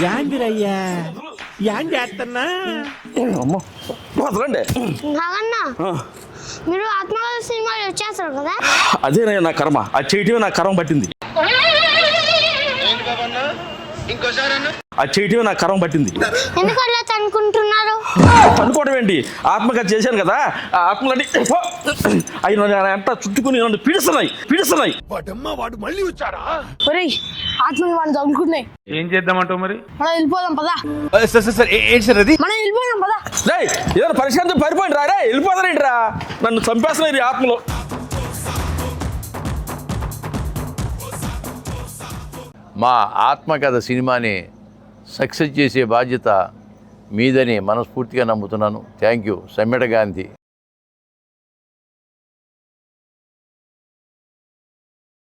యాందిరయ్యా an చేస్తున్నా వదలండి. మీరు ఆత్మకథ సినిమాలు వచ్చేస్తారు కదా, అదే నా కర్మ, అది చేయటమే నా కర్మ పట్టింది. అది చేయటమే నా కర్మ పట్టింది. ఎందుకు అలా అనుకుంటున్నారు? అనుకోవడం ఏంటి, ఆత్మకథ చేశాను కదా, ఆ ఆత్మలన్నీ అవి అంతా చుట్టుకుని నన్ను పీడిస్తున్నాయి. వాడు మళ్ళీ వచ్చాడా? ఆత్మలు వాడిని తగులుకున్నాయి. ఏం చేద్దామంటావు మరి? మనం వెళ్ళిపోదాం పదా. సార్ ఏంటి సార్ అది? మనం వెళ్ళిపోదాం పదా. ఏదైనా పరిష్కారం పరిపోయింది రా, వెళ్ళిపోతారేంటిరా, నన్ను చంపేస్తున్నాయి ఈ ఆత్మలో. మా ఆత్మకథ సినిమాని సక్సెస్ చేసే బాధ్యత మీదని మనస్ఫూర్తిగా నమ్ముతున్నాను. Thank you. సమ్మెట గాంధీ.